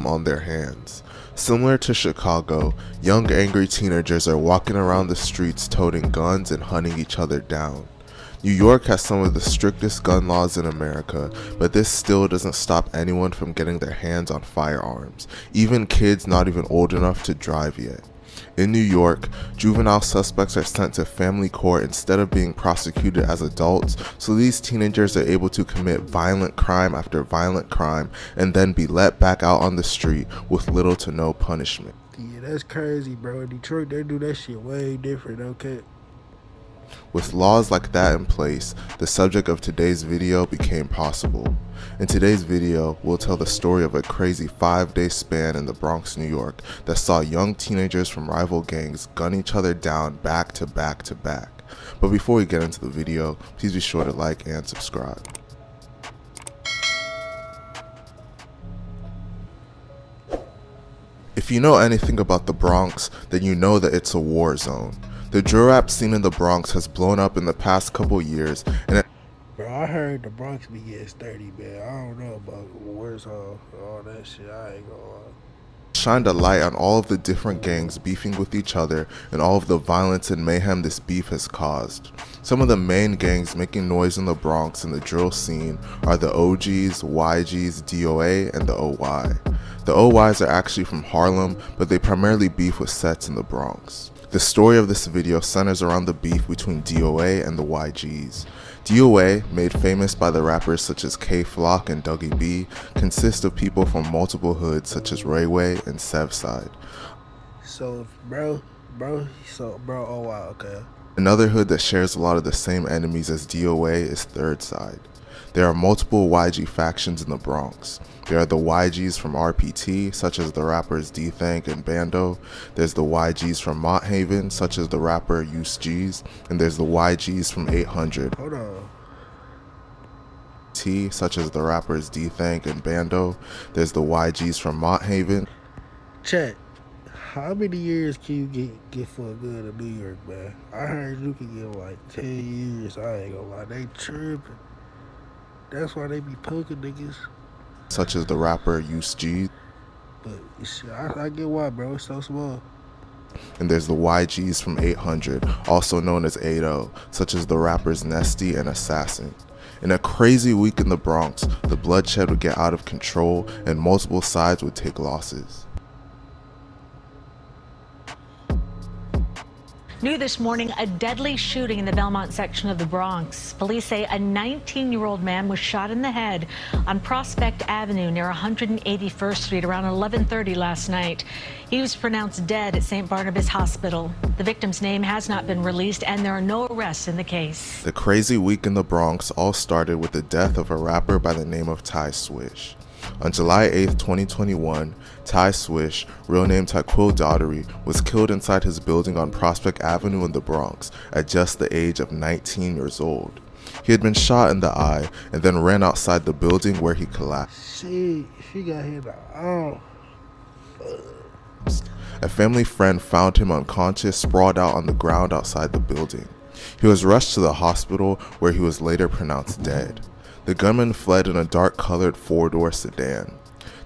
on their hands. Similar to Chicago, young angry teenagers are walking around the streets toting guns and hunting each other down. New York has some of the strictest gun laws in America, but this still doesn't stop anyone from getting their hands on firearms, even kids not even old enough to drive yet. In New York, juvenile suspects are sent to family court instead of being prosecuted as adults, so these teenagers are able to commit violent crime after violent crime and then be let back out on the street with little to no punishment. Yeah, that's crazy, bro. In Detroit, they do that shit way different, okay? With laws like that in place, the subject of today's video became possible. In today's video, we'll tell the story of a crazy 5-day span in the Bronx, New York that saw young teenagers from rival gangs gun each other down back to back to back. But before we get into the video, please be sure to like and subscribe. If you know anything about the Bronx, then you know that it's a war zone. The drill rap scene in the Bronx has blown up in the past couple years, and Bro, I heard the Bronx be getting sturdy, man. I don't know about where's all that shit. I ain't gonna lie. Shined a light on all of the different gangs beefing with each other and all of the violence and mayhem this beef has caused. Some of the main gangs making noise in the Bronx in the drill scene are the OGs, YGs, DOA, and the OY. The OYs are actually from Harlem, but they primarily beef with sets in the Bronx. The story of this video centers around the beef between DOA and the YGs. DOA, made famous by the rappers such as K-Flock and Dougie B, consists of people from multiple hoods such as Rayway and Sevside. So, bro, oh wow, okay. Another hood that shares a lot of the same enemies as DOA is Third Side. There are multiple YG factions in the Bronx. There are the YGs from RPT, such as the rappers D-Thank and Bando. There's the YGs from Mott Haven, such as the rapper Use G's. And there's the YGs from 800. Hold on. Such as the rappers D-Thank and Bando. There's the YGs from Mott Haven. Chat, how many years can you get for a gun in New York, man? I heard you can get like 10 years. I ain't gonna lie, they tripping. That's why they be poking niggas. Such as the rapper Use G. But shit, I get why, bro. It's so small. And there's the YGs from 800, also known as 80, such as the rappers Nesty and Assassin. In a crazy week in the Bronx, the bloodshed would get out of control and multiple sides would take losses. New this morning, a deadly shooting in the Belmont section of the Bronx. Police say a 19-year-old man was shot in the head on Prospect Avenue near 181st Street around 11:30 last night. He was pronounced dead at St. Barnabas Hospital. The victim's name has not been released, and there are no arrests in the case. The crazy week in the Bronx all started with the death of a rapper by the name of Ty Swish. On July 8, 2021, Ty Swish, real name Tyquil Daughtery, was killed inside his building on Prospect Avenue in the Bronx at just the age of 19 years old. He had been shot in the eye and then ran outside the building where he collapsed. She got hit. Oh. A family friend found him unconscious, sprawled out on the ground outside the building. He was rushed to the hospital where he was later pronounced dead. The gunman fled in a dark-colored 4-door sedan.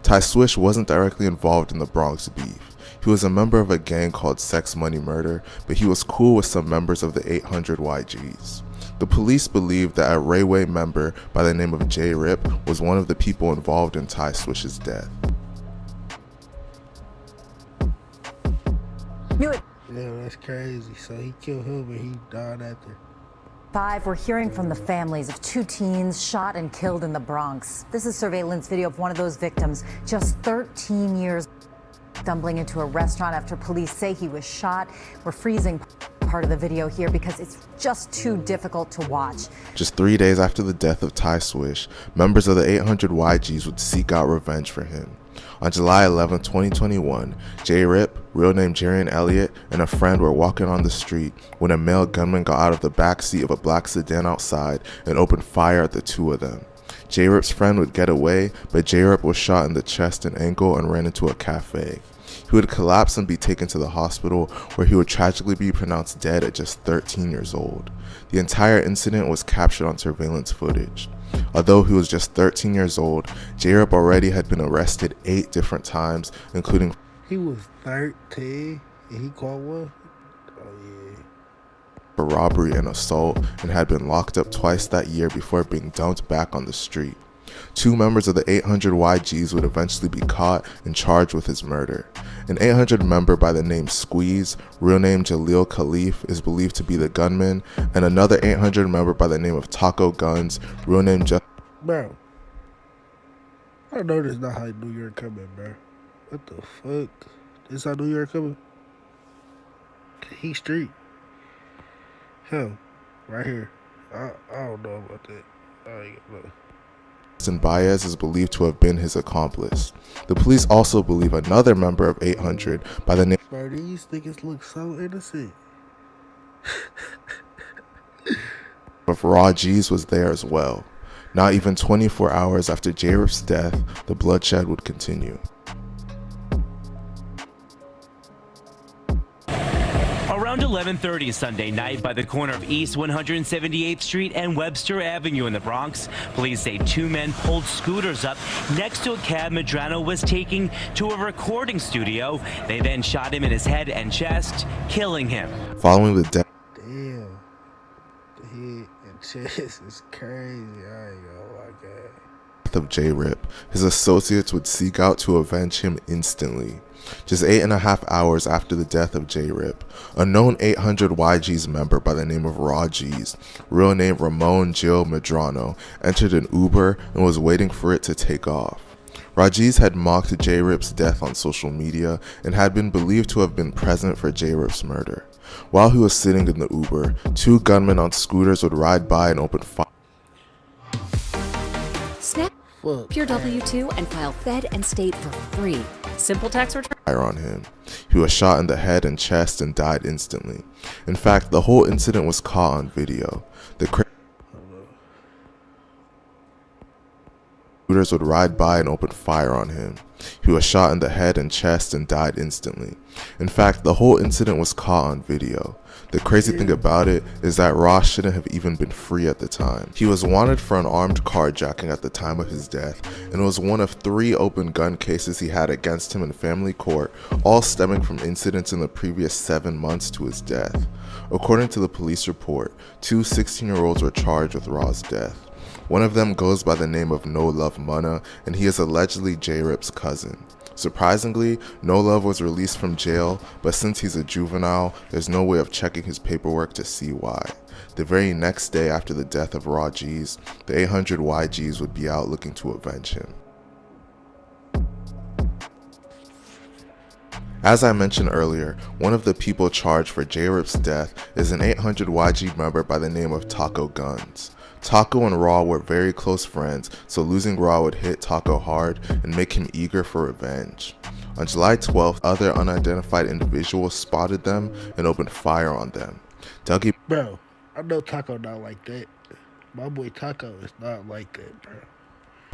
Ty Swish wasn't directly involved in the Bronx beef. He was a member of a gang called Sex Money Murder, but he was cool with some members of the 800 YGs. The police believed that a Rayway member by the name of J Rip was one of the people involved in Ty Swish's death. Yeah, that's crazy. So he killed him and he died after. We're hearing from the families of 2 teens shot and killed in the Bronx. This is surveillance video of one of those victims, just 13 years, stumbling into a restaurant after police say he was shot. We're freezing part of the video here because it's just too difficult to watch. Just 3 days after the death of Ty Swish, members of the 800 YGs would seek out revenge for him. On July 11, 2021, J Rip, real name Jarian Elliott, and a friend were walking on the street when a male gunman got out of the back seat of a black sedan outside and opened fire at the two of them. J Rip's friend would get away, but J Rip was shot in the chest and ankle and ran into a cafe. He would collapse and be taken to the hospital, where he would tragically be pronounced dead at just 13 years old. The entire incident was captured on surveillance footage. Although he was just 13 years old, J-Rip already had been arrested 8 different times, including He was 13 and he caught one? Oh, yeah. for robbery and assault, and had been locked up twice that year before being dumped back on the street. 2 members of the 800 YGs would eventually be caught and charged with his murder. An 800 member by the name Squeeze, real name Jaleel Khalif, is believed to be the gunman, and another 800 member by the name of Taco Guns, real name Bro, I know this not how New York coming, bro. What the fuck? This how New York coming? He street. Hell, right here. I don't know about that. I ain't gonna know. and Baez is believed to have been his accomplice. The police also believe another member of 800 by the name Bro, these niggas look so innocent. of Raw G's was there as well. Not even 24 hours after J-Rip's death, the bloodshed would continue. Around 11:30 Sunday night by the corner of East 178th Street and Webster Avenue in the Bronx, police say 2 men pulled scooters up next to a cab Medrano was taking to a recording studio. They then shot him in his head and chest, killing him. Following the death Damn. The head and chest is crazy. I ain't gonna lie, God. of J-Rip, his associates would seek out to avenge him instantly. Just 8.5 hours after the death of J-Rip, a known 800 YG's member by the name of Raw G's, real name Ramon Gil Medrano, entered an Uber and was waiting for it to take off. Rajiz had mocked J-Rip's death on social media and had been believed to have been present for J-Rip's murder. While he was sitting in the Uber, 2 gunmen on scooters would ride by and open fire. Snap Fuck. your W-2 and file Fed and State for free. Simple tax return. On him. He was shot in the head and chest and died instantly. In fact, the whole incident was caught on video. The shooters would ride by and open fire on him. He was shot in the head and chest and died instantly. In fact, the whole incident was caught on video. The crazy thing about it is that Ross shouldn't have even been free at the time. He was wanted for an armed carjacking at the time of his death, and was one of 3 open gun cases he had against him in family court, all stemming from incidents in the previous 7 months to his death. According to the police report, 2 16-year-olds were charged with Ross' death. One of them goes by the name of No Love Munna, and he is allegedly J-Rip's cousin. Surprisingly, No Love was released from jail, but since he's a juvenile, there's no way of checking his paperwork to see why. The very next day after the death of Raw G's, the 800 YGs would be out looking to avenge him. As I mentioned earlier, one of the people charged for J-Rip's death is an 800 YG member by the name of Taco Guns. Taco and Raw were very close friends, so losing Raw would hit Taco hard and make him eager for revenge. On July 12th, other unidentified individuals spotted them and opened fire on them. Dougie Bro, I know Taco not like that. My boy Taco is not like that, bro.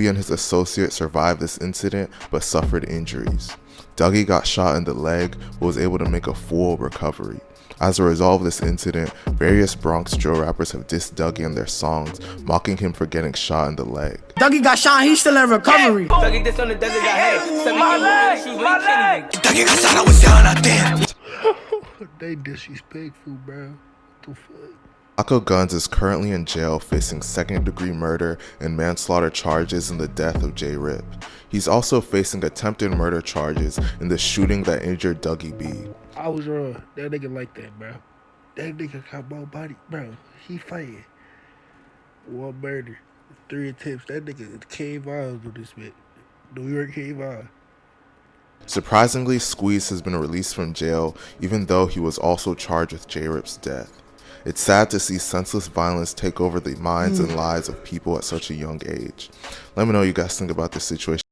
and his associate survived this incident but suffered injuries. Dougie got shot in the leg but was able to make a full recovery. As a result of this incident, various Bronx drill rappers have dissed Dougie in their songs, mocking him for getting shot in the leg. Dougie got shot, he's still in recovery. Dougie this on the desert got hit. My leg. Dougie got shot, I was down out there. They disrespectful, bro. What the fuck? Taco Guns is currently in jail facing second-degree murder and manslaughter charges in the death of J-Rip. He's also facing attempted murder charges in the shooting that injured Dougie B. I was wrong. That nigga like that, bro. That nigga got more body, bro. He fighting. 1 murder, 3 attempts. That nigga came on with this bit. New York came on. Surprisingly, Squeeze has been released from jail even though he was also charged with J-Rip's death. It's sad to see senseless violence take over the minds and lives of people at such a young age. Let me know what you guys think about this situation.